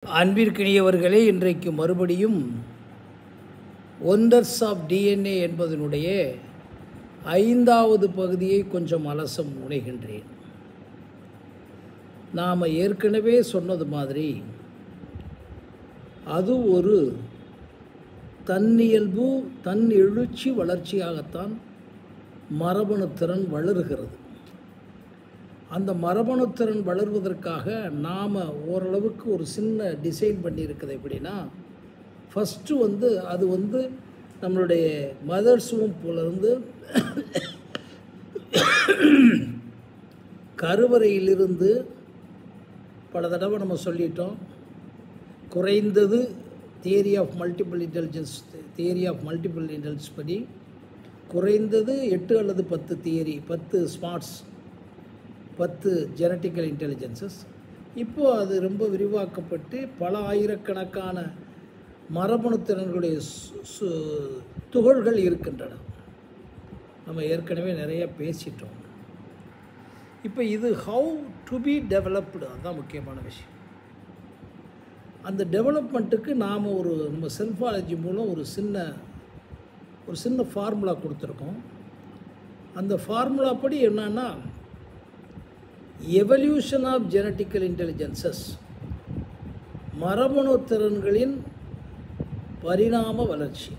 அன்பிற்கினியவர்களே, இன்றைக்கு மறுபடியும் wonders of DNA என்பதனுடைய 5வது பகுதியை கொஞ்சம் அலச முனைகின்றேன். நாம் ஏற்கனவே சொன்னது மாதிரி அது ஒரு தன்னியல்பு தன் எழுச்சி வளர்ச்சியாகத்தான் மரபணு திறன் வளருகிறது. அந்த மரபணு திறன் வளர்வதற்காக நாம் ஓரளவுக்கு ஒரு சின்ன டிசைன் பண்ணியிருக்குது. எப்படின்னா, ஃபஸ்ட்டு அது நம்மளுடைய மதர்ஸ் வூம்பிலிருந்து கருவறையிலிருந்து பல தடவை நம்ம சொல்லிட்டோம். குறைந்தது தியரி ஆஃப் மல்டிபிள் இன்டெலிஜென்ஸ் படி குறைந்தது 8 அல்லது 10 தியரி, 10 ஸ்மார்ட்ஸ், 10 ஜெனட்டிக்கல் இன்டெலிஜென்சஸ். இப்போது அது ரொம்ப விரிவாக்கப்பட்டு பல ஆயிரக்கணக்கான மரபணு திறன்களுடைய துகள்கள் இருக்கின்றன. நம்ம ஏற்கனவே நிறைய பேசிட்டோம். இப்போ இது ஹவு டு பி டெவலப்டு, அதுதான் முக்கியமான விஷயம். அந்த டெவலப்மெண்ட்டுக்கு நாம் நம்ம செல்ஃபாலஜி மூலம் ஒரு சின்ன ஃபார்முலா கொடுத்துருக்கோம். அந்த ஃபார்முலா படி என்னன்னா, எவல்யூஷன் ஆஃப் ஜெனட்டிக்கல் இன்டெலிஜென்சஸ், மரபணு திறன்களின் பரிணாம வளர்ச்சி.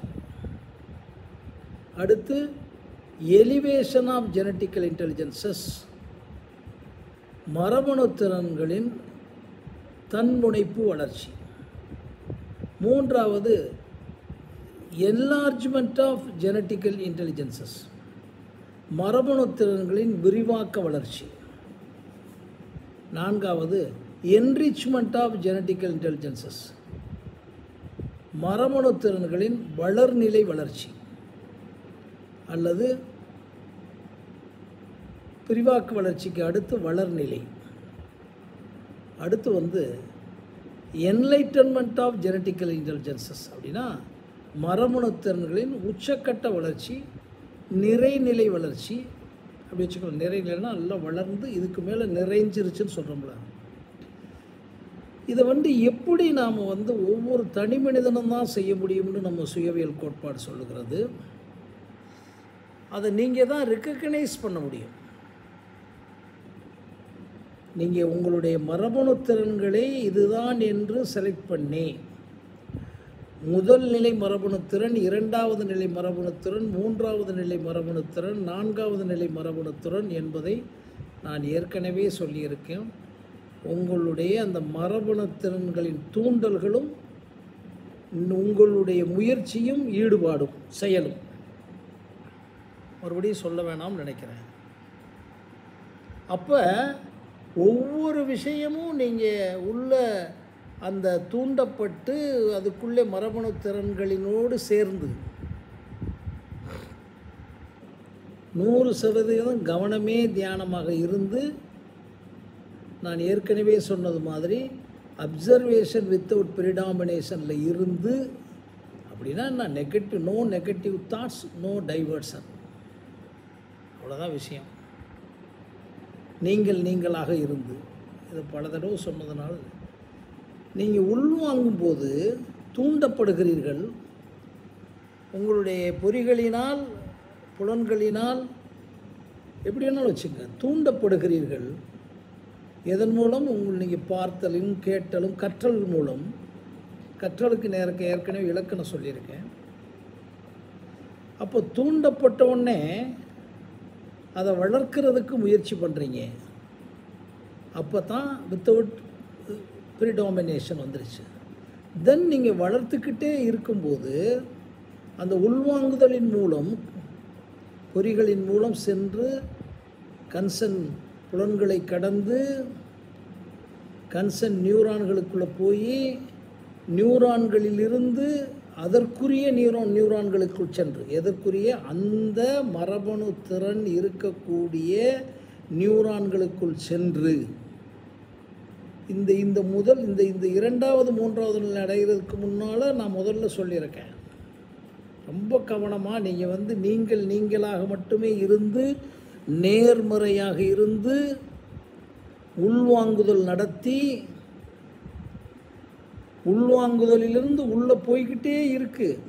அடுத்து எலிவேஷன் ஆஃப் ஜெனட்டிக்கல் இன்டெலிஜென்சஸ், மரபணு திறன்களின் தன்முனைப்பு வளர்ச்சி. மூன்றாவது என்லார்ஜ்மெண்ட் ஆஃப் ஜெனட்டிக்கல் இன்டெலிஜென்சஸ், மரபணு திறன்களின் விரிவாக்க வளர்ச்சி. நான்காவது என்ரிச்மெண்ட் ஆஃப் ஜெனட்டிக்கல் இன்டெலிஜென்சஸ், மரபணு திறன்களின் வளர்நிலை வளர்ச்சி அல்லது விரிவாக்க வளர்ச்சிக்கு அடுத்து வளர்நிலை. அடுத்து என்லைட்டன்மெண்ட் ஆஃப் ஜெனட்டிக்கல் இன்டெலிஜென்சஸ், அப்படின்னா மரபணு திறன்களின் உச்சக்கட்ட வளர்ச்சி, நிறைநிலை வளர்ச்சி. அப்படி வச்சுக்கணும். நிறைநிலைனா நல்லா வளர்ந்து இதுக்கு மேலே நிறைஞ்சிருச்சுன்னு சொல்கிறோம்ல. இதை எப்படி நாம் ஒவ்வொரு தனி மனிதனும் தான் செய்ய முடியும்னு நம்ம சுயவியல் கோட்பாடு சொல்லுகிறது. அதை நீங்கள் தான் ரெக்கக்னைஸ் பண்ண முடியும். நீங்கள் உங்களுடைய மரபணு திறன்களை இதுதான் என்று செலக்ட் பண்ணி, முதல் நிலை மரபணு திறன், 2வது நிலை மரபணு திறன், 3வது நிலை மரபணு திறன், 4வது நிலை மரபணு திறன் என்பதை நான் ஏற்கனவே சொல்லியிருக்கேன். உங்களுடைய அந்த மரபணு திறன்களின் தூண்டல்களும் உங்களுடைய முயற்சியும் ஈடுபாடும் செயலும். மறுபடியும் சொல்ல வேணாம்னு நினைக்கிறேன். அப்போ ஒவ்வொரு விஷயமும் நீங்கள் உள்ள அந்த தூண்டப்பட்டு அதுக்குள்ளே மரபணு திறன்களினோடு சேர்ந்து 100% கவனமே தியானமாக இருந்து, நான் ஏற்கனவே சொன்னது மாதிரி அப்சர்வேஷன் வித்தவுட் ப்ரிடாமினேஷனில் இருந்து, அப்படின்னா நான் no negative thoughts, no diversion, அவ்வளோதான் விஷயம். நீங்களாக இருந்து, இதை பல தடவை சொன்னதுனால, நீங்கள் உள்வாங்கும்போது தூண்டப்படுகிறீர்கள். உங்களுடைய பொறிகளினால், புலன்களினால், எப்படி வேணாலும் வச்சுங்க, தூண்டப்படுகிறீர்கள். எதன் மூலம்? நீங்கள் பார்த்தலும் கேட்டலும் கற்றல் மூலம். கற்றலுக்கு ஏற்கனவே இலக்கணம் சொல்லியிருக்கேன். அப்போ தூண்டப்பட்ட உடனே அதை வளர்க்கிறதுக்கு முயற்சி பண்ணுறீங்க. அப்போ தான் வித்தவுட் ப்ரிடாமினேஷன் வந்துருச்சு. தென் நீங்கள் வளர்த்துக்கிட்டே இருக்கும்போது அந்த உள்வாங்குதலின் மூலம், பொறிகளின் மூலம் சென்று கன்சர்ன் புலன்களை கடந்து கன்சர்ன் நியூரான்களுக்குள்ளே போய், நியூரான்களிலிருந்து அதற்குரிய நியூரான்களுக்குள் சென்று, எதற்குரிய அந்த மரபணு திறன் இருக்கக்கூடிய நியூரான்களுக்குள் சென்று, இந்த 2வது 3வது நிலை அடைகிறதுக்கு முன்னால் நான் முதல்ல சொல்லியிருக்கேன். ரொம்ப கவனமாக நீங்கள் நீங்களாக மட்டுமே இருந்து, நேர்மறையாக இருந்து, உள்வாங்குதல் நடத்தி, உள்வாங்குதலிலிருந்து உள்ளே போய்கிட்டே இருக்குது.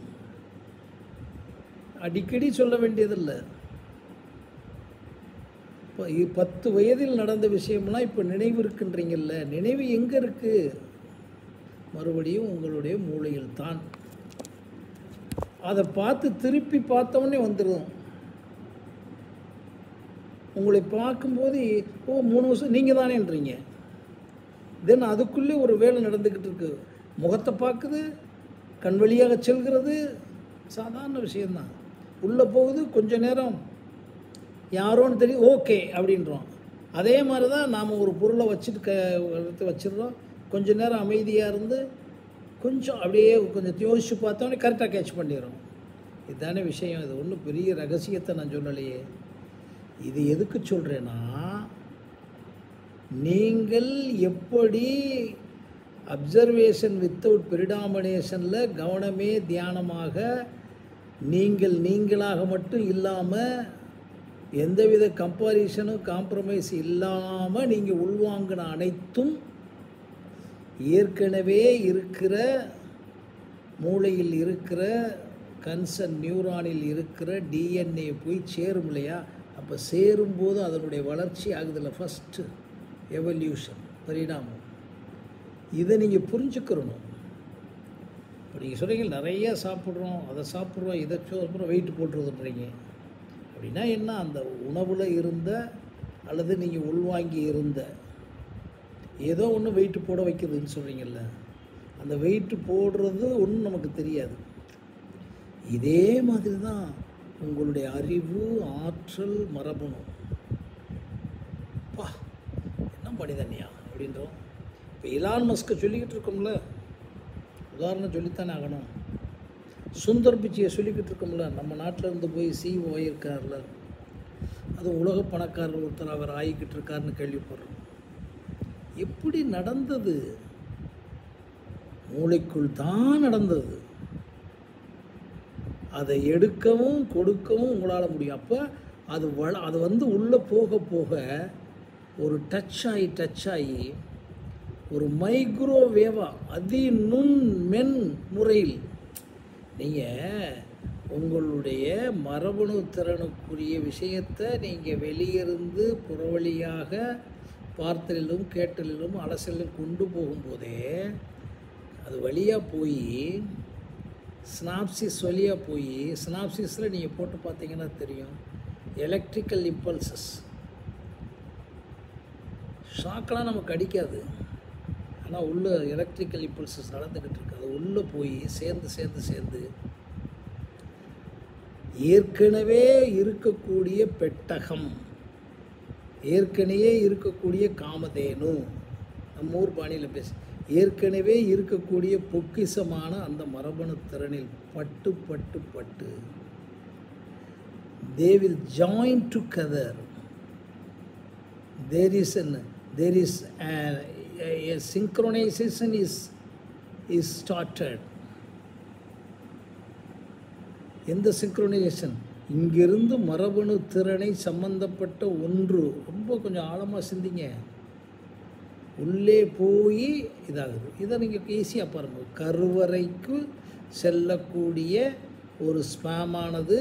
அடிக்கடி சொல்ல வேண்டியதில்லை. இப்போ 10 வயதில் நடந்த விஷயம்லாம் இப்போ நினைவு இருக்குன்றீங்கல்ல, நினைவு எங்கே இருக்குது? மறுபடியும் உங்களுடைய மூளையில் தான். அதை பார்த்து திருப்பி பார்த்தவொடனே வந்துடும். உங்களை பார்க்கும்போது ஓ 3 வருஷம் நீங்கள் தானேன்றீங்க. தென் அதுக்குள்ளே ஒரு வேலை நடந்துக்கிட்டு இருக்கு. முகத்தை பார்க்குது, கண் வழியாக செல்கிறது, சாதாரண விஷயந்தான். உள்ளே போகுது, கொஞ்ச நேரம் யாரோன்னு தெரியும், ஓகே அப்படின்றோம். அதே மாதிரி தான் நாம் ஒரு பொருளை வச்சுட்டு வச்சிடுறோம். கொஞ்ச நேரம் அமைதியாக இருந்து கொஞ்சம் அப்படியே கொஞ்சம் யோசித்து பார்த்தோன்னே கரெக்டாக கேட்ச் பண்ணிடுறோம். இதுதானே விஷயம். இது ஒன்றும் பெரிய ரகசியத்தை நான் சொல்லலையே. இது எதுக்கு சொல்கிறேன்னா, நீங்கள் எப்படி அப்சர்வேஷன் வித்தவுட் பிரிடாமினேஷனில் கவனமே தியானமாக நீங்களாக மட்டும் இல்லாமல் எந்தவித கம்பாரிசனும் காம்ப்ரமைஸ் இல்லாமல் நீங்கள் உள்வாங்கின அனைத்தும் ஏற்கனவே இருக்கிற மூளையில் இருக்கிற கன்சர்ன் நியூரானில் இருக்கிற டிஎன்ஏ போய் சேரும் இல்லையா? அப்போ சேரும்போது அதனுடைய வளர்ச்சி ஆகுதில்ல, ஃபஸ்ட்டு எவல்யூஷன், பரிணாமம். இதை நீங்கள் புரிஞ்சுக்கிறணும். இப்போ நீங்கள் சொல்கிறீங்க நிறையா சாப்பிட்றோம், அதை சாப்பிட்றோம், இதை சாப்பிட்றோம், வெயிட் போட்டுறதுன்றீங்க. அப்படின்னா என்ன? அந்த உணவில் இருந்த அல்லது நீங்கள் உள்வாங்கி இருந்த ஏதோ ஒன்று வெயிட்டு போட வைக்கிறதுன்னு சொல்கிறீங்கல்ல, அந்த வெயிட்டு போடுறது ஒன்றும் நமக்கு தெரியாது. இதே மாதிரி தான் உங்களுடைய அறிவு, ஆற்றல், மரபணு. பா என்ன மனிதன்யா அப்படின்றோம். இப்போ இலான் மஸ்கை சொல்லிக்கிட்டு இருக்கோம்ல, உதாரணம் சொல்லித்தானே ஆகணும். சுந்தர் பிச்சையை சொல்லிக்கிட்டு இருக்கோம்ல, நம்ம நாட்டில் இருந்து போய் CEO இருக்கார்ல, அது உலக பணக்காரர் ஒருத்தர் அவர் ஆகிக்கிட்டு இருக்காருன்னு கேள்விப்படுறோம். எப்படி நடந்தது? மூளைக்குள் தான் நடந்தது. அதை எடுக்கவும் கொடுக்கவும் உங்களால் முடியும். அப்போ அது வந்து உள்ளே போக போக ஒரு டச் ஆகி ஒரு மைக்ரோவேவாக அதிநுண் மென் முறையில் நீங்கள் உங்களுடைய மரபணு திறனுக்குரிய விஷயத்தை நீங்கள் வெளியிருந்து புறவழியாக பார்த்தலிலும் கேட்டலிலும் அலசலிலும் கொண்டு போகும்போதே அது வழியாக போய் ஸ்னாப்சிஸ் வழியாக போய் ஸ்னாப்சிஸில் நீங்கள் போட்டு பார்த்தீங்கன்னா தெரியும், எலக்ட்ரிக்கல் இம்பல்சஸ். ஷாக்கெலாம் நமக்கு அடிக்காது, ஆனால் உள்ள எலக்ட்ரிக்கல் இம்பல்சஸ் நடந்துக்கிட்டு இருக்கு. அது உள்ளே போய் சேர்ந்து ஏற்கனவே இருக்கக்கூடிய பெட்டகம், ஏற்கனவே இருக்கக்கூடிய காமதேனு, நம்ம ஊர் பாணியில் பேச, ஏற்கனவே இருக்கக்கூடிய பொக்கிசமான அந்த மரபணு திறனில் பட்டு they will join together. There is a synchronization is started. எந்த சிங்க்ரோனைசேஷன்? இங்கிருந்து மரபணு திறனை சம்பந்தப்பட்ட ஒன்று. ரொம்ப கொஞ்சம் ஆழமாக சிந்திங்க. உள்ளே போய் இதாகுது. இதை நீங்கள் ஈஸியாக பாருங்கள். கருவறைக்கு செல்லக்கூடிய ஒரு ஸ்பேமானது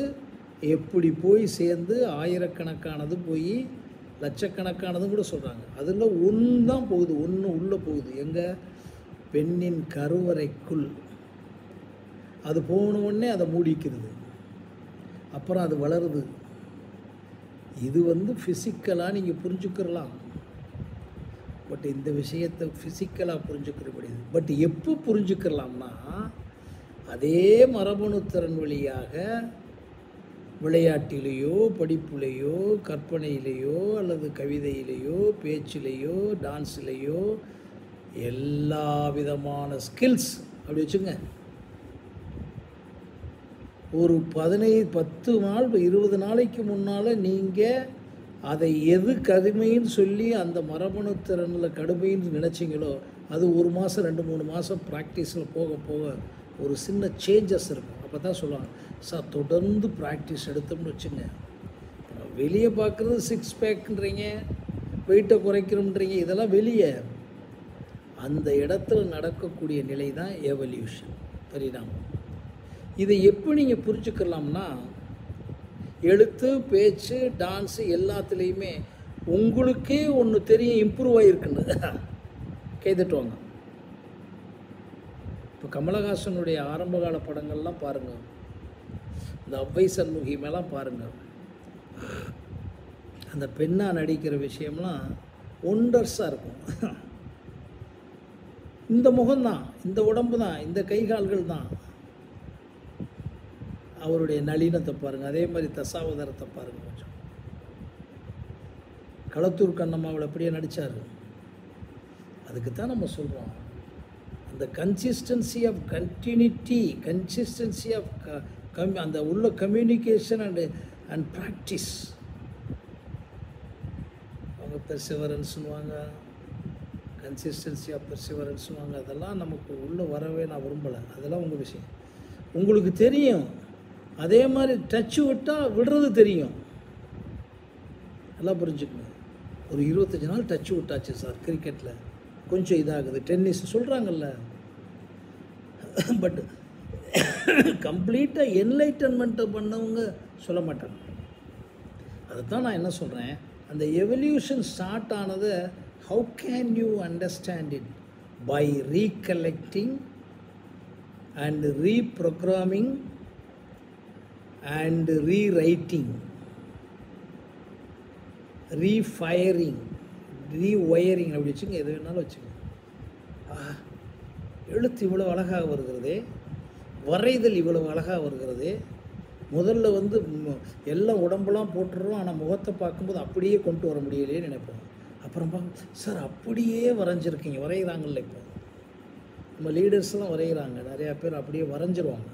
எப்படி போய் சேர்ந்து ஆயிரக்கணக்கானது போய் லட்சக்கணக்கானதும் கூட சொல்கிறாங்க. அதில் ஒன்று தான் போகுது, ஒன்று உள்ளே போகுது. எங்கள் பெண்ணின் கருவறைக்குள். அது போன உடனே அதை மூடிக்கிறது, அப்புறம் அது வளருது. இது வந்து ஃபிசிக்கலாக நீங்கள் புரிஞ்சுக்கிறலாம். பட் இந்த விஷயத்தை ஃபிசிக்கலாக புரிஞ்சுக்கிற முடியாது. பட் எப்போ புரிஞ்சுக்கலாம்னா, அதே மரபணு திறன் வழியாக விளையாட்டிலேயோ படிப்புலேயோ கற்பனையிலேயோ அல்லது கவிதையிலேயோ பேச்சிலேயோ டான்ஸிலேயோ எல்லா விதமான ஸ்கில்ஸ் அப்படி வச்சுங்க. ஒரு 10 நாள் 20 நாளைக்கு முன்னால் நீங்கள் அதை எது கடுமைன்னு சொல்லி அந்த மரபணு திறனில் கடுமைன்னு நினச்சிங்களோ, அது 1 மாதம் 2-3 மாதம் ப்ராக்டிஸில் போக போக ஒரு சின்ன சேஞ்சஸ் இருக்கும். அப்போ தான் சொல்லுவாங்க, சார் தொடர்ந்து ப்ராக்டிஸ் எடுத்தோம்னு வச்சுங்க. வெளியே பார்க்குறது 6 பேக்குன்றீங்க, வெயிட்டை குறைக்கிறோம்ன்றீங்க, இதெல்லாம் வெளியே. அந்த இடத்துல நடக்கக்கூடிய நிலை தான் எவல்யூஷன், பரிணாமம். இதை எப்படி நீங்கள் புரிஞ்சுக்கலாம்னா, எழுத்து, பேச்சு, டான்ஸு எல்லாத்துலேயுமே உங்களுக்கே ஒன்று தெரியும், இம்ப்ரூவ் ஆகிருக்குன்னு கைதட்டுவாங்க. இப்போ கமலஹாசனுடைய ஆரம்பகால படங்கள்லாம் பாருங்கள், இந்த அவ்வை சண்முகி மேலாம் பாருங்கள், அந்த பெண்ணாக நடிக்கிற விஷயம்லாம் ஒண்டர்ஸாக இருக்கும். இந்த முகம்தான், இந்த உடம்பு தான், இந்த கைகால்கள் தான். அவருடைய நளினத்தை பாருங்கள். அதே மாதிரி தசாவதாரத்தை பாருங்கள். கொஞ்சம் களத்தூர் கண்ணம்மாவில் எப்படியே நடித்தார். அதுக்கு தான் நம்ம சொல்கிறோம், அந்த consistency of continuity, consistency of அந்த உள்ள கம்யூனிகேஷன் அண்ட் ப்ராக்டிஸ். அவங்க பெர்சிவரன்ஸ்னுவாங்க, கன்சிஸ்டன்சி ஆஃப் பெர்சிவரன்ஸ்னுவாங்க. அதெல்லாம் நமக்கு உள்ளே வரவே நான் விரும்பலை. அதெல்லாம் உங்கள் விஷயம், உங்களுக்கு தெரியும். அதே மாதிரி டச்சு விட்டால் விடுறது தெரியும். எல்லாம் புரிஞ்சுக்கணும். ஒரு 25 நாள் டச்சு விட்டாச்சு சார் கிரிக்கெட்டில், கொஞ்சம் இதாகுது, டென்னிஸ் சொல்கிறாங்கல்ல. பட் கம்ப்ளீட்டாக என்லைட்டன்மெண்ட்டை பண்ணவங்க சொல்ல மாட்டாங்க. அதுதான் நான் என்ன சொல்கிறேன், அந்த எவல்யூஷன் ஸ்டார்ட் ஆனதை how can you understand it? By recollecting and reprogramming and rewriting, refiring, rewiring அப்படி வச்சுங்க, எது வேணாலும் வச்சுங்க. எழுத்து இவ்வளோ அழகாக வருகிறதே, வரைதல் இவ்வளோ அழகாக வருகிறதே. முதல்ல வந்து எல்லாம் உடம்பெல்லாம் போட்டுடுறோம், ஆனால் முகத்தை பார்க்கும்போது அப்படியே கொண்டு வர முடியலையே நினைப்போம். அப்புறம் சார் அப்படியே வரைஞ்சிருக்கீங்க, வரைகிறாங்கல்ல. இப்போ நம்ம லீடர்ஸ்லாம் வரைகிறாங்க, நிறையா பேர் அப்படியே வரைஞ்சிருவாங்க.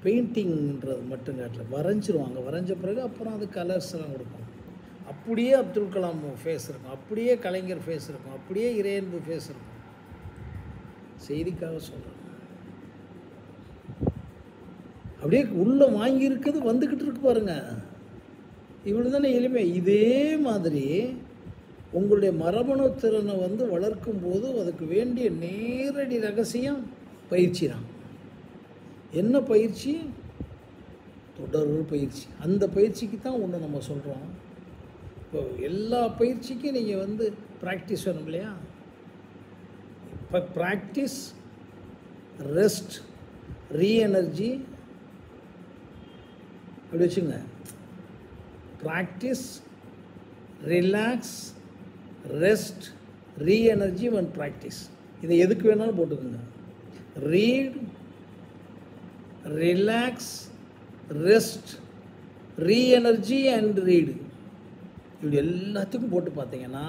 பெயிண்டிங்கிறது மட்டும் காட்டில் வரைஞ்சிருவாங்க. வரைஞ்ச பிறகு அப்புறம் அது கலர்ஸ்லாம் கொடுக்கும். அப்படியே அப்துல் கலாம் ஃபேஸ் இருக்கும், அப்படியே கலைஞர் ஃபேஸ் இருக்கும், அப்படியே இறையன்பு ஃபேஸ் இருக்கும். செய்திக்காக சொல்கிறேன். அப்படியே உள்ளே வாங்கியிருக்கிறது வந்துக்கிட்டு இருக்கு பாருங்க. இவ்வளோ தானே எளிமை. இதே மாதிரி உங்களுடைய மரபணு திறனை வந்து வளர்க்கும் போது அதுக்கு வேண்டிய நேரடி ரகசியம் பயிற்சி தான். என்ன பயிற்சி? தொடர் பயிற்சி. அந்த பயிற்சிக்கு தான் ஒன்று நம்ம சொல்கிறோம். இப்போ எல்லா பயிற்சிக்கும் நீங்கள் வந்து ப்ராக்டிஸ் வேணும் இல்லையா? இப்போ ப்ராக்டிஸ், ரெஸ்ட், ரீஎனர்ஜி அப்படி வச்சுங்க. Practice, relax, rest, reenergy and practice. இதை எதுக்கு வேணாலும் போட்டுக்கோங்க. Read, relax, rest, reenergy and read, இப்படி எல்லாத்துக்கும் போட்டு பார்த்தீங்கன்னா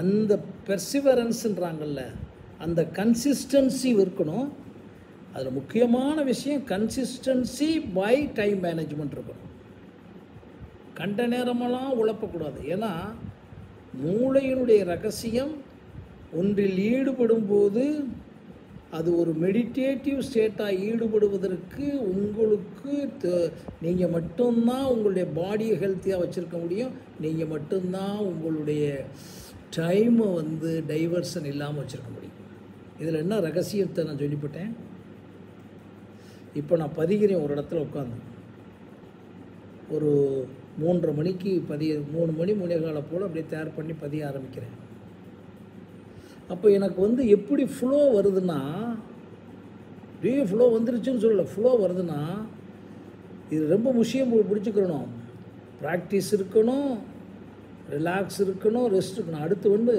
அந்த பெர்சிவரன்ஸுன்றாங்கல்ல, அந்த கன்சிஸ்டன்சி இருக்கணும். அதில் முக்கியமான விஷயம் கன்சிஸ்டன்சி பை டைம் மேனேஜ்மெண்ட் இருக்கணும். கண்ட நேரமெல்லாம் உழப்பக்கூடாது. ஏன்னா மூளையினுடைய ரகசியம் ஒன்றில் ஈடுபடும் போது அது ஒரு மெடிடேட்டிவ் ஸ்டேட்டாக ஈடுபடுவதற்கு உங்களுக்கு நீங்கள் மட்டும்தான் உங்களுடைய பாடியை ஹெல்த்தியாக வச்சுருக்க முடியும். நீங்கள் மட்டும்தான் உங்களுடைய டைமை வந்து டைவர்ஷன் இல்லாமல் வச்சுருக்க முடியும். இதில் என்ன ரகசியத்தை நான் சொல்லிவிட்டேன். இப்போ நான் பதிகிறேன் ஒரு இடத்துல உட்காந்து, ஒரு 3:30 மணிக்கு 3 மணி 3:15 போல் அப்படியே தயார் பண்ணி பதிய ஆரம்பிக்கிறேன். அப்போ எனக்கு வந்து எப்படி ஃப்ளோ வருதுன்னா, அப்படியே ஃப்ளோ வந்துருச்சுன்னு சொல்லலை, ஃப்ளோ வருதுன்னா இது ரொம்ப முக்கியம் பிடிச்சிக்கிறணும். ப்ராக்டிஸ் இருக்கணும், ரிலாக்ஸ் இருக்கணும், ரெஸ்ட் இருக்கணும். அடுத்து வந்து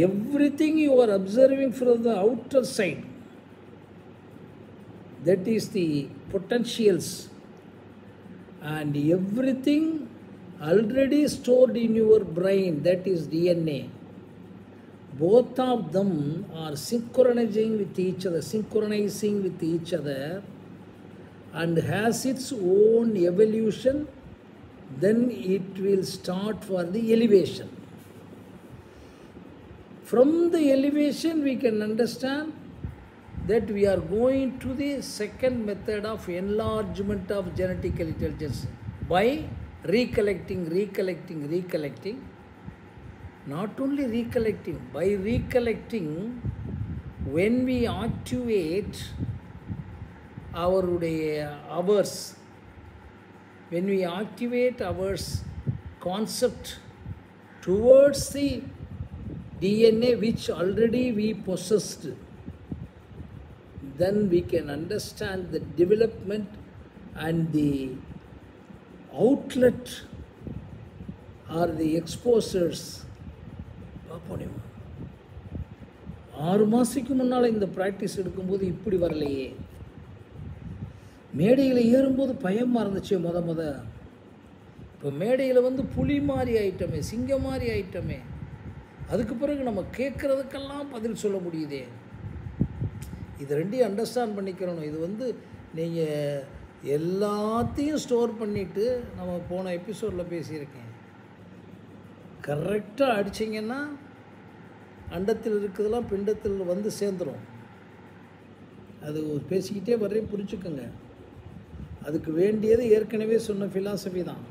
everything you are observing from the outer side, that is the potentials, and everything already stored in your brain, that is DNA. Both of them are synchronizing with each other, and has its own evolution. Then it will start for the elevation. From the elevation we can understand that we are going to the second method of enlargement of genetical intelligence by recollecting, Not only recollecting, by recollecting, when we activate ours, when we activate ours concept towards the DNA which already we possessed, then we can understand the development and the outlet or the exposures. பார்ப்போம், 6 மாதத்துக்கு முன்னால் இந்த practice எடுக்கும்போது இப்படி வரலையே. மேடையில் ஏறும்போது பயமாக இருந்துச்சு முத. இப்போ மேடையில் வந்து புலி மாதிரி ஆயிட்டமே, சிங்கம் மாதிரி ஆயிட்டமே. அதுக்கு பிறகு நம்ம கேட்குறதுக்கெல்லாம் பதில் சொல்ல முடியுதே. இது ரெண்டையும் அண்டர்ஸ்டாண்ட் பண்ணிக்கிறணும். இது வந்து நீங்கள் எல்லாத்தையும் ஸ்டோர் பண்ணிவிட்டு, நம்ம போன எபிசோடில் பேசியிருக்கேன், கரெக்டாக அடிச்சிங்கன்னா அண்டத்தில் இருக்கிறதெல்லாம் பிண்டத்தில் வந்து சேர்ந்துடும். அது பேசிக்கிட்டே வரையும் புரிஞ்சுக்கோங்க. அதுக்கு வேண்டியது ஏற்கனவே சொன்ன ஃபிலாசபி தான்.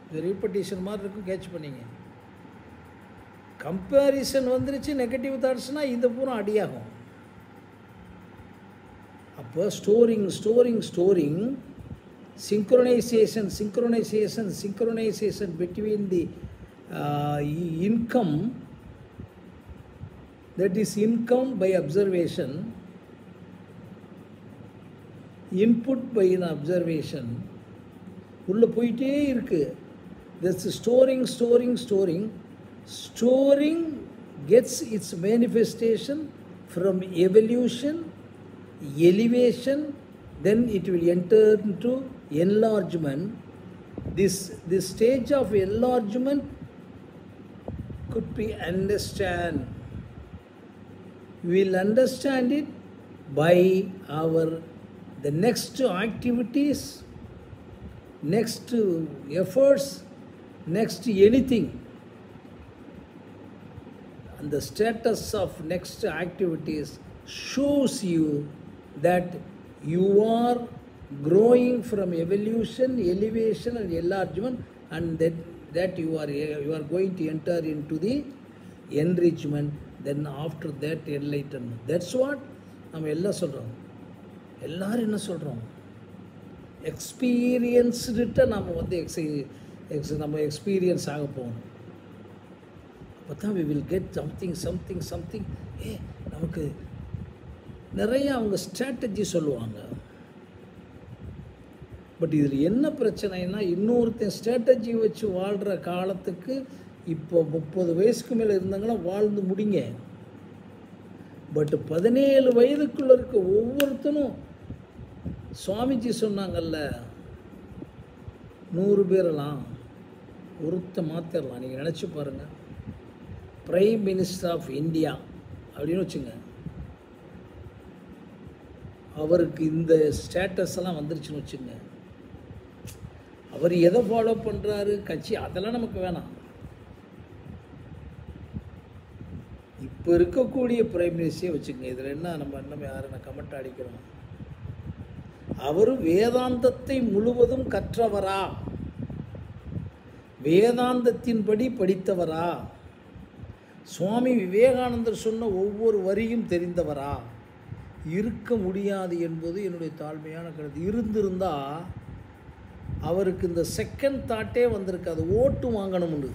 இது ரீபட்டிஷன் மாதிரி இருக்கும், கேட்ச் பண்ணிங்க. கம்பேரிசன் வந்துருச்சு, நெகட்டிவ் தாட்ஸ்னால் இந்த பூரா அடியாகும். அப்போ storing synchronization between the income, that is income by observation, input by an observation, உள்ள போயிட்டே இருக்கு. This storing gets its manifestation from evolution, elevation, then it will enter into enlargement. This stage of enlargement could be understand. We will understand it by the next activities, next efforts, next anything. And the status of next activities shows you that you are growing from evolution, elevation and enlargement, and that you are going to enter into the enrichment, then after that enlightenment. That's what நம்ம எல்லாம் சொல்கிறோம். எல்லாரும் என்ன சொல்கிறோம்? எக்ஸ்பீரியன்ஸ்டுட்ட நம்ம வந்து நம்ம experience ஆக போகணும். அப்போ தான் we will get something. நமக்கு நிறைய அவங்க ஸ்ட்ராட்டஜி சொல்லுவாங்க. பட் இதில் என்ன பிரச்சனைனா, இன்னொருத்தன் ஸ்ட்ராட்டஜி வச்சு வாழ்கிற காலத்துக்கு இப்போ 30 வயசுக்கு மேலே இருந்தாங்கன்னா வாழ்ந்து முடிங்க. பட் 17 வயதுக்குள்ளே இருக்க ஒவ்வொருத்தனும், சுவாமிஜி சொன்னாங்கல்ல, 100 பேரெல்லாம் ஒருத்த மாற்றிடலாம். நீங்கள் நினச்சி பாருங்கள், பிரைம் மினிஸ்டர் ஆஃப் இந்தியா அப்படின்னு வச்சுங்க, அவருக்கு இந்த ஸ்டேட்டஸ் எல்லாம் வந்துருச்சுன்னு வச்சுங்க. அவர் எதை ஃபாலோ பண்ணுறாரு, கட்சி, அதெல்லாம் நமக்கு வேணாம். இப்போ இருக்கக்கூடிய பிரைம் மினிஸ்டரே வச்சுக்கோங்க. இதில் என்ன நம்ம யாரை கமெண்ட் அடிக்கிறோம்? அவர் வேதாந்தத்தை முழுவதும் கற்றவரா, வேதாந்தத்தின்படி படித்தவரா, சுவாமி விவேகானந்தர் சொன்ன ஒவ்வொரு வரியும் தெரிந்தவரா? இருக்க முடியாது என்பது என்னுடைய தாழ்மையான கருத்து. இருந்திருந்தால் அவருக்கு இந்த செகண்ட் தாட்டே வந்திருக்காது, ஓட்டு வாங்கணும்னு.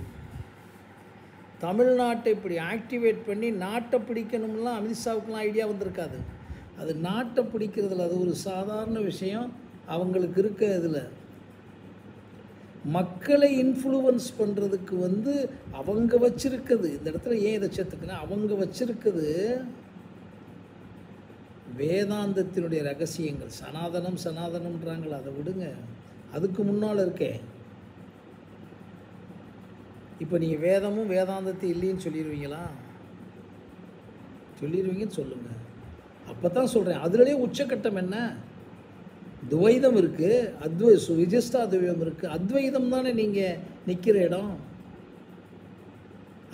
தமிழ்நாட்டை இப்படி ஆக்டிவேட் பண்ணி நாட்டை பிடிக்கணும்லாம் அமித்ஷாவுக்குலாம் ஐடியா வந்திருக்காது. அது நாட்டை பிடிக்கிறதுல அது ஒரு சாதாரண விஷயம். அவங்களுக்கு இருக்க இதில் மக்களை இன்ஃப்ளூவன்ஸ் பண்ணுறதுக்கு வந்து அவங்க வச்சிருக்குது. இந்த இடத்துல ஏன் இதை சேர்த்துக்குன்னா, அவங்க வச்சிருக்குது வேதாந்தத்தினுடைய ரகசியங்கள். சனாதனம்ன்றாங்களா, அதை விடுங்க, அதுக்கு முன்னால் இருக்கேன். இப்போ நீங்கள் வேதமும் வேதாந்தத்தை இல்லைன்னு சொல்லிடுவீங்களா? சொல்லிடுவீங்கன்னு சொல்லுங்கள். அப்போ தான் சொல்கிறேன். அதுலேயே உச்சக்கட்டம் என்ன? துவைதம் இருக்குது, விஜிஷ்டாத்வைதம் இருக்குது. அத்வைதம் தானே நீங்கள் நிற்கிற இடம்.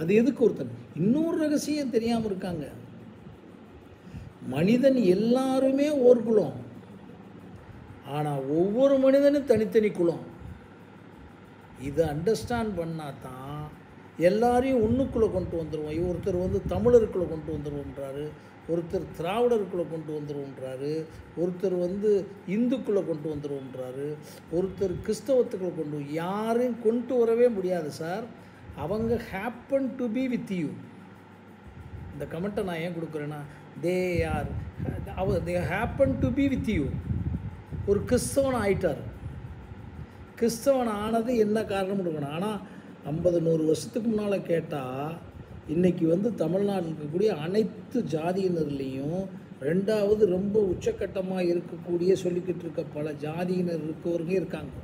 அது எதுக்கு ஒருத்தன்? இன்னொரு ரகசியம் தெரியாமல் இருக்காங்க. மனிதன் எல்லாருமே ஓர் குலம், ஆனால் ஒவ்வொரு மனிதனும் தனித்தனி குலம். இதை அண்டர்ஸ்டாண்ட் பண்ணால் தான் எல்லாரையும் ஒன்றுக்குள்ளே கொண்டு வந்துடுவோம். ஒருத்தர் வந்து தமிழருக்குள்ளே கொண்டு வந்துடுவோன்றாரு, ஒருத்தர் திராவிடருக்குள்ளே கொண்டு வந்துடுவோன்றாரு, ஒருத்தர் வந்து இந்துக்குள்ளே கொண்டு வந்துடுவோன்றாரு, ஒருத்தர் கிறிஸ்தவத்துக்குள்ளே யாரையும் கொண்டு வரவே முடியாது சார். அவங்க happen to be with you. இந்த கமெண்ட்டை நான் ஏன் கொடுக்குறேன்னா, they happen to be with you. ஒரு கிறிஸ்தவன் ஆயிட்டார். கிறிஸ்தவன் ஆனது என்ன காரணம் கொடுக்கணும். ஆனால் 50-100 வருஷத்துக்கு முன்னால் கேட்டால் இன்றைக்கி வந்து தமிழ்நாட்டில் இருக்கக்கூடிய அனைத்து ஜாதியினர்லேயும் ரெண்டாவது ரொம்ப உச்சக்கட்டமாக இருக்கக்கூடிய சொல்லிக்கிட்டு இருக்க பல ஜாதியினர் இருக்கவங்க இருக்காங்க.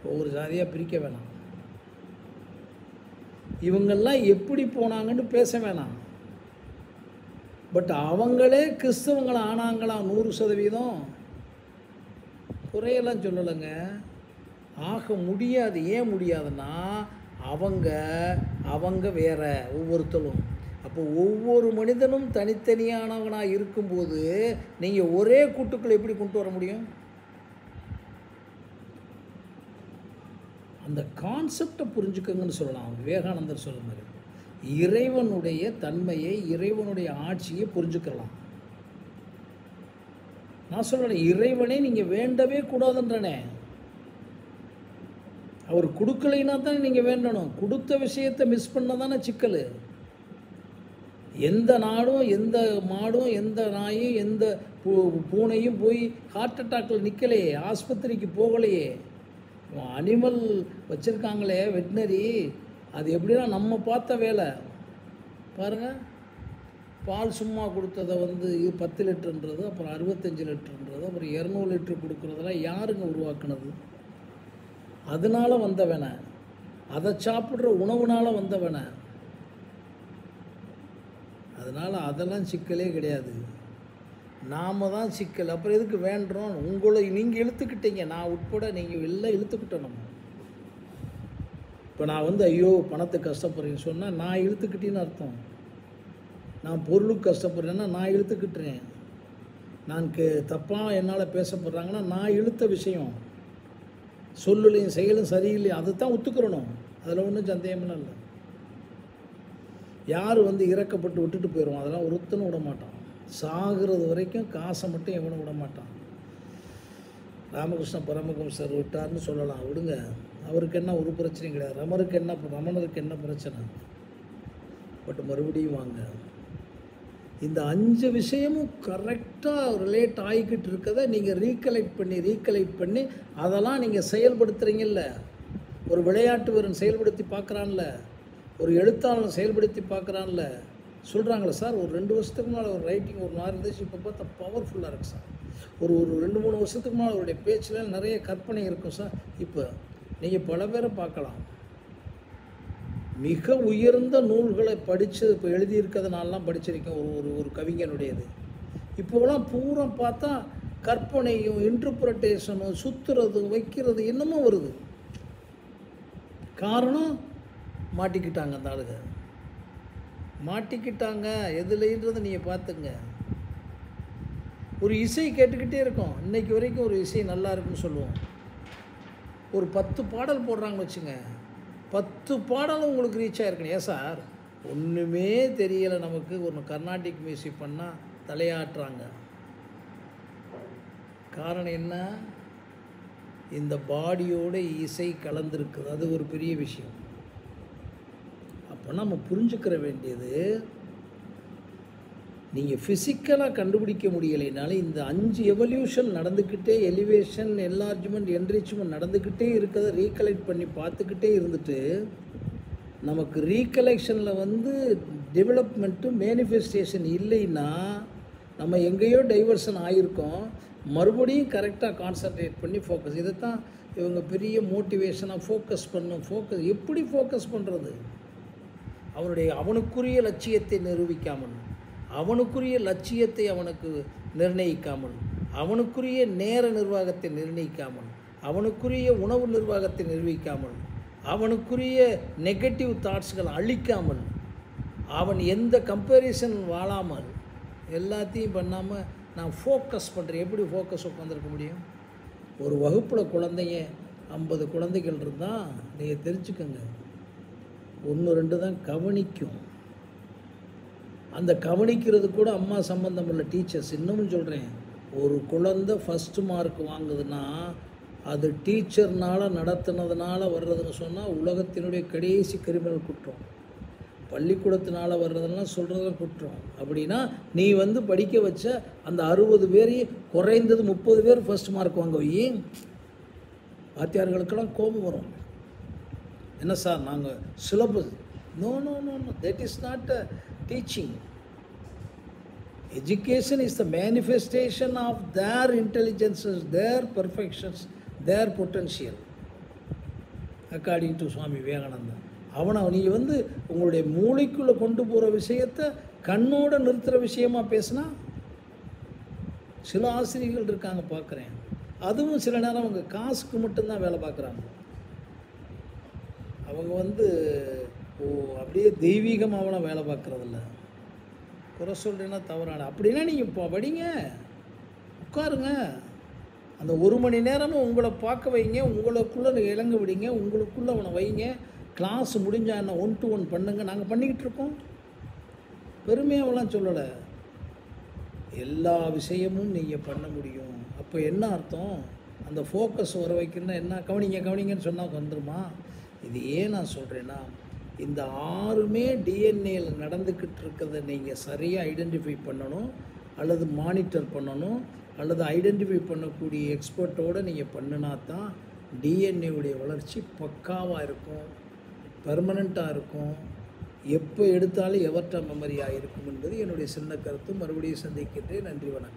ஒவ்வொரு ஜாதியாக பிரிக்க வேணாம். இவங்கெல்லாம் எப்படி போனாங்கன்னு பேச வேணாம். பட் அவங்களே கிறிஸ்தவங்களை ஆனாங்களா 100%? குறையெல்லாம் சொல்லலைங்க. ஆக முடியாது. ஏன் முடியாதுன்னா அவங்க வேற ஒவ்வொருத்தரும். அப்போ ஒவ்வொரு மனிதனும் தனித்தனியானவனாக இருக்கும்போது நீங்கள் ஒரே கூட்டுக்குள்ளே எப்படி கொண்டு வர முடியும்? அந்த கான்செப்டை புரிஞ்சுக்கங்கன்னு சொல்லலாம். விவேகானந்தர் சொல்ல மாதிரி இறைவனுடைய தன்மையை, இறைவனுடைய ஆட்சியை புரிஞ்சுக்கலாம். நான் சொல்கிறேன், இறைவனை நீங்கள் வேண்டவே கூடாதுன்றனே. அவர் கொடுக்கலைன்னா தானே நீங்கள் வேண்டணும். கொடுத்த விஷயத்தை மிஸ் பண்ண தானே சிக்கல். எந்த நாடும், எந்த மாடும், எந்த நாயும், எந்த பூனையும் போய் ஹார்ட் அட்டாக்கில் நிற்கலையே, ஆஸ்பத்திரிக்கு போகலையே. அனிமல் வச்சுருக்காங்களே வெட்னரி, அது எப்படின்னா நம்ம பார்த்த வேலை பாருங்கள். பால் சும்மா கொடுத்ததை வந்து 10 லிட்டருன்றது, அப்புறம் 65 லிட்டருன்றது, அப்புறம் 200 லிட்டர் கொடுக்குறதெல்லாம் யாருங்க உருவாக்குனது? அதனால் வந்தவனை, அதை சாப்பிட்ற உணவுனால் வந்தவனை. அதனால் அதெல்லாம் சிக்கலே கிடையாது. நாம் தான் சிக்கல். அப்புறம் எதுக்கு வேண்டுறோம்? உங்களை நீங்கள் இழுத்துக்கிட்டீங்க, நான் உட்பட நீங்கள் எல்லாம் இழுத்துக்கிட்டோம். நம்ம இப்போ நான் வந்து ஐயோ பணத்துக்கு கஷ்டப்படுறேன்னு சொன்னால் நான் இழுத்துக்கிட்டேன்னு அர்த்தம். நான் பொருளுக்கு கஷ்டப்படுறேன்னா நான் இழுத்துக்கிட்டுறேன். நான் தப்பாக என்னால் பேசப்படுறாங்கன்னா நான் இழுத்த விஷயம். சொல்லலையும் செயலும் சரியில்லையும் அதை தான் ஒத்துக்கிறணும். அதில் ஒன்றும் சந்தேகமெல்லாம் இல்லை. யார் வந்து இறக்கப்பட்டு விட்டுட்டு போயிடுவோம், அதெல்லாம் ஒருத்தனும் விட மாட்டான். சாகிறது வரைக்கும் காசை மட்டும் எவனும் விட மாட்டான். ராமகிருஷ்ண பரமஹம்சர் விட்டார்னு சொல்லலாம், விடுங்க. அவருக்கு என்ன ஒரு பிரச்சனையும் கிடையாது. ரமணருக்கு என்ன பிரச்சனை? பட் மறுபடியும் வாங்க, இந்த 5 விஷயமும் கரெக்டாக ரிலேட் ஆகிக்கிட்டு இருக்கதை நீங்கள் ரீகலெக்ட் பண்ணி அதெல்லாம் நீங்கள் செயல்படுத்துகிறீங்கல்ல. ஒரு விளையாட்டு வீரன் செயல்படுத்தி பார்க்குறான்ல, ஒரு எழுத்தாளன் செயல்படுத்தி பார்க்குறான்ல. சொல்கிறாங்களே சார், ஒரு 2 வருஷத்துக்கு முன்னால் ஒரு ரைட்டிங் ஒரு மாதிரி இருந்துச்சு, இப்போ பார்த்தா பவர்ஃபுல்லாக இருக்குது சார். ஒரு 2-3 வருஷத்துக்கு முன்னால் அவருடைய பேச்சில் நிறைய கற்பனை இருக்கும் சார். இப்போ நீங்கள் பல பேரை பார்க்கலாம், மிக உயர்ந்த நூல்களை படித்து இப்போ எழுதியிருக்கிறதுனாலாம் படிச்சிருக்கேன். ஒரு கவிஞனுடையது இப்போலாம் பூரா பார்த்தா கற்பனையும் இன்டர்பிரட்டேஷனும் சுற்றுறதும் வைக்கிறது என்னமோ வருது. காரணம் மாட்டிக்கிட்டாங்க. அந்த ஆளுங்க மாட்டிக்கிட்டாங்க. எதுலேன்றது நீங்கள் பார்த்துங்க. ஒரு இசை கேட்டுக்கிட்டே இருக்கோம். இன்றைக்கி வரைக்கும் ஒரு இசை நல்லா இருக்குன்னு சொல்லுவோம். ஒரு 10 பாடல் போடுறாங்க வச்சுங்க, 10 பாடலும் உங்களுக்கு ரீச் ஆகிருக்கணும். ஏன் சார் ஒன்றுமே தெரியலை நமக்கு, ஒரு கர்நாடிக் மியூசிக் பண்ணால் தலையாட்டுறாங்க. காரணம் என்ன? இந்த பாடியோட இசை கலந்துருக்குது. அது ஒரு பெரிய விஷயம். அப்போ நம்ம புரிஞ்சுக்கிற வேண்டியது, நீங்கள் ஃபிசிக்கலாக கண்டுபிடிக்க முடியலைனாலும் இந்த 5 எவல்யூஷன் நடந்துக்கிட்டே, எலிவேஷன், என்லார்ஜ்மெண்ட், என்ரிச்மெண்ட் நடந்துக்கிட்டே இருக்கிறத ரீகலெக்ட் பண்ணி பார்த்துக்கிட்டே இருந்துட்டு, நமக்கு ரீகலெக்ஷனில் வந்து டெவலப்மெண்ட்டு மேனிஃபெஸ்டேஷன் இல்லைன்னா நம்ம எங்கேயோ டைவர்ஷன் ஆகிருக்கோம். மறுபடியும் கரெக்டாக கான்சன்ட்ரேட் பண்ணி ஃபோக்கஸ். இதை தான் இவங்க பெரிய மோட்டிவேஷனாக ஃபோக்கஸ் எப்படி ஃபோக்கஸ் பண்ணுறது? அவனுக்குரிய லட்சியத்தை நிரூபிக்காமல், அவனுக்குரிய லட்சியத்தை அவனுக்கு நிர்ணயிக்காமல், அவனுக்குரிய நேர நிர்வாகத்தை நிர்ணயிக்காமல், அவனுக்குரிய உணவு நிர்வாகத்தை நிர்வகிக்காமல், அவனுக்குரிய நெகட்டிவ் தாட்ஸ்களை அழிக்காமல், அவன் எந்த கம்பேரிசன் வாழாமல், எல்லாத்தையும் பண்ணாமல் நான் ஃபோக்கஸ் பண்ணுறேன். எப்படி ஃபோக்கஸ் உட்காந்துருக்க முடியும்? ஒரு வகுப்பில் குழந்தைங்க 50 குழந்தைகள் இருந்தால் நீங்கள் தெரிஞ்சுக்கோங்க, 1 2 தான் கவனிக்கும். அந்த கவனிக்கிறது கூட அம்மா சம்பந்தம் உள்ள டீச்சர்ஸ். இன்னமும் சொல்கிறேன், ஒரு குழந்தை ஃபஸ்ட்டு மார்க் வாங்குதுன்னா அது டீச்சர்னால் நடத்துனதுனால வர்றதுன்னு சொன்னால் உலகத்தினுடைய கடைசி கிரிமினல் குற்றம். பள்ளிக்கூடத்தினால் வர்றதெல்லாம் சொல்கிறது குற்றம். அப்படின்னா நீ வந்து படிக்க வச்ச அந்த 60 பேரையும் குறைந்தது 30 பேர் ஃபஸ்ட் மார்க் வாங்க வை. வாத்தியார்களுக்கெல்லாம் கோபம் வரும். என்ன சார் நாங்கள் syllabus? No no no no, that is not a teaching. Education is the manifestation of their intelligences, their perfections, their potential, according to Swami Vivekananda. அவனை நீங்கள் வந்து உங்களுடைய மூளைக்குள்ளே கொண்டு போகிற விஷயத்தை கண்ணோட நிறுத்துகிற விஷயமா பேசினா சில ஆசிரியர்கள் இருக்காங்க பார்க்குறேன். அதுவும் சில நேரம் அவங்க காசுக்கு மட்டும்தான் வேலை பார்க்குறாங்க. அவங்க வந்து அப்படியே தெய்வீகமாகலாம் வேலை பார்க்குறதில்ல. குறை சொல்கிறேன்னா தவறான. அப்படின்னா நீங்கள் இப்போ படிங்க, உட்காருங்க, அந்த 1 மணி நேரமும் உங்களை பார்க்க வைங்க, உங்களுக்குள்ளே இறங்க விடுங்க, உங்களுக்குள்ளே அவனை வைங்க. கிளாஸ் முடிஞ்சால் என்ன 1 to 1 பண்ணுங்க. நாங்கள் பண்ணிக்கிட்டு இருக்கோம். பெருமையாகலாம் சொல்லலை. எல்லா விஷயமும் நீங்கள் பண்ண முடியும். அப்போ என்ன அர்த்தம்? அந்த ஃபோக்கஸ் வர வைக்கணும்னா என்ன? கவனிங்க கவனிங்கன்னு சொன்னால் வந்துடுமா? இது ஏன் நான் சொல்கிறேன்னா, இந்த 6மே டிஎன்ஏயில் நடந்துக்கிட்டு இருக்கிறத நீங்கள் சரியாக ஐடென்டிஃபை பண்ணணும், அல்லது மானிட்டர் பண்ணணும், அல்லது ஐடென்டிஃபை பண்ணக்கூடிய எக்ஸ்பர்ட்டோடு நீங்கள் பண்ணினா தான் டிஎன்ஏவுடைய வளர்ச்சி பக்காவாக இருக்கும், பெர்மனண்ட்டாக இருக்கும், எப்போ எடுத்தாலும் எவர்ட்ட மெமரியாக இருக்கும் என்பது என்னுடைய சின்ன கருத்து. மறுபடியும் சந்திக்கின்றேன். நன்றி, வணக்கம்.